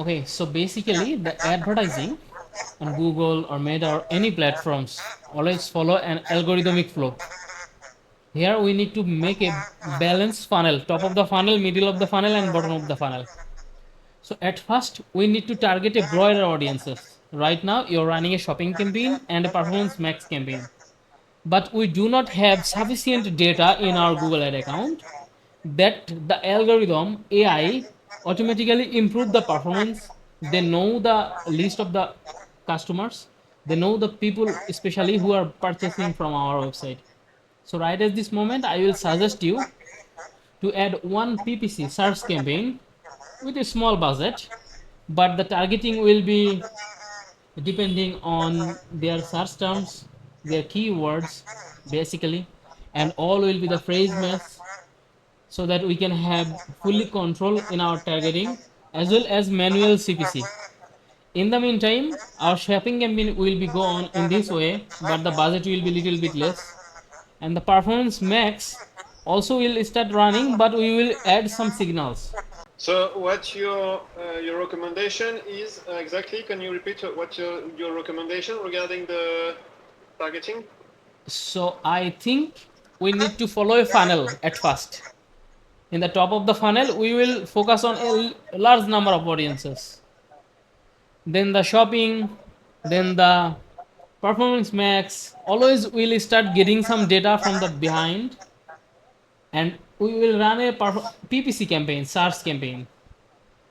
Okay, so basically the advertising on Google or Meta or any platforms always follow an algorithmic flow. Here we need to make a balanced funnel, top of the funnel, middle of the funnel, and bottom of the funnel. So at first we need to target a broader audiences. Right now you're running a shopping campaign and a performance max campaign. But we do not have sufficient data in our Google Ad account that the algorithm AI automatically improve the performance. They know the list of the customers. They know the people especially who are purchasing from our website. So right at this moment, I will suggest you to add one PPC search campaign with a small budget, but the targeting will be depending on their search terms, their keywords, basically, and all will be the phrase match so that we can have fully control in our targeting as well as manual CPC. In the meantime, our shopping campaign will be go on in this way, but the budget will be little bit less, and the performance max also will start running, but we will add some signals. So what your recommendation is exactly? Can you repeat what your recommendation regarding the targeting? So I think we need to follow a funnel at first. In the top of the funnel, we will focus on a large number of audiences. Then the shopping, then the performance max. Always we'll start getting some data from the behind, and we will run a PPC campaign, SARS campaign.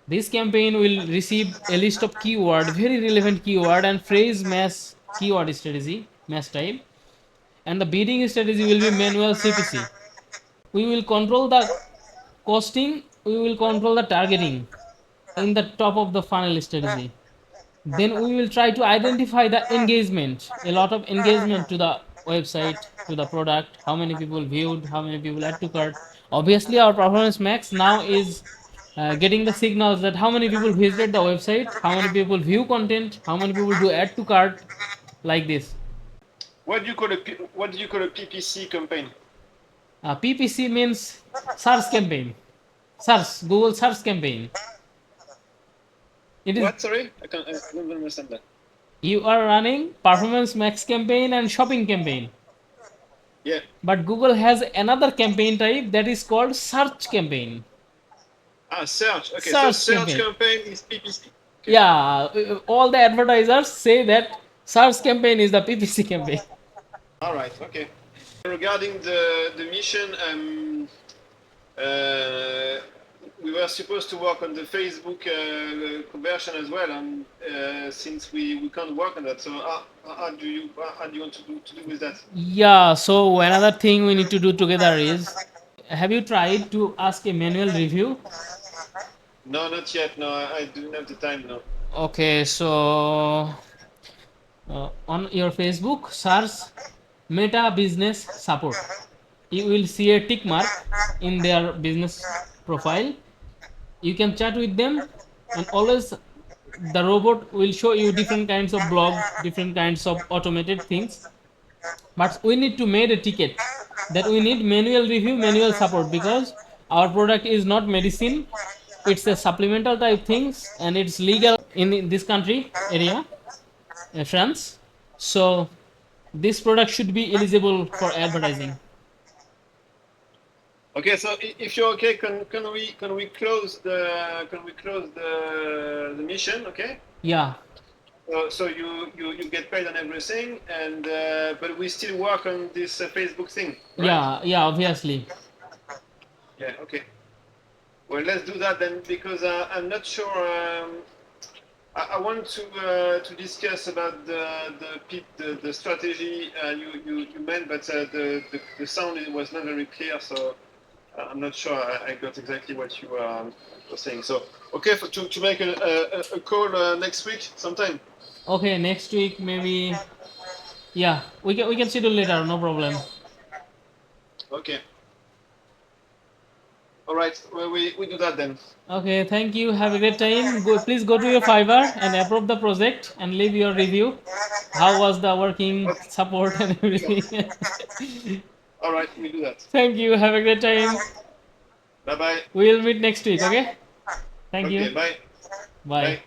This campaign will receive a list of keyword, very relevant keyword and phrase match keyword strategy, match type, and the bidding strategy will be manual CPC. We will control the costing, we will control the targeting in the top of the funnel strategy. Then we will try to identify the engagement, a lot of engagement to the website, to the product, how many people viewed, how many people add to cart. Obviously our performance max now is getting the signals that how many people visited the website, how many people view content, how many people do add to cart, like this. What do you call a PPC campaign? PPC means search campaign, search Google search campaign. It is What? Sorry, I don't understand that. you are running performance max campaign and shopping campaign, Yeah. but Google has another campaign type that is called search campaign. Ah, search. Okay, so Search search campaign. campaign is PPC. Okay. Yeah, all the advertisers say that search campaign is the PPC campaign. All right. Okay. Regarding the mission, uh, we were supposed to work on the Facebook conversion as well, and since we can't work on that, so how do you want to do with that? Yeah, so another thing we need to do together is, have you tried to ask a manual review? No, not yet. No, I didn't have the time. No. Okay, so on your Facebook, search Meta Business Support. You will see a tick mark in their business profile. You can chat with them, and always the robot will show you different kinds of blog, different kinds of automated things. But we need to make a ticket that we need manual review, manual support, because our product is not medicine. It's a supplemental type things, and it's legal in this country area, France. So this product should be eligible for advertising. Okay, so if you're okay, can we close the mission? Okay. Yeah, So you get paid on everything, and but we still work on this Facebook thing, right? yeah, obviously. Yeah. Okay. Well, let's do that then, because I'm not sure. I want to discuss about the strategy you meant, but the sound was not very clear, so I'm not sure I got exactly what you were saying. So okay, to make a call next week sometime. Okay, next week maybe. Yeah, we can schedule later. No problem. Okay. All right. Well, we do that then. Okay, thank you. Have a great time. Go, please go to your Fiverr and approve the project and leave your review. How was the working Okay. support and everything? All right, we do that. Thank you. Have a great time. Bye bye. We'll meet next week. Okay. Thank Okay. you. Bye. Bye. Bye.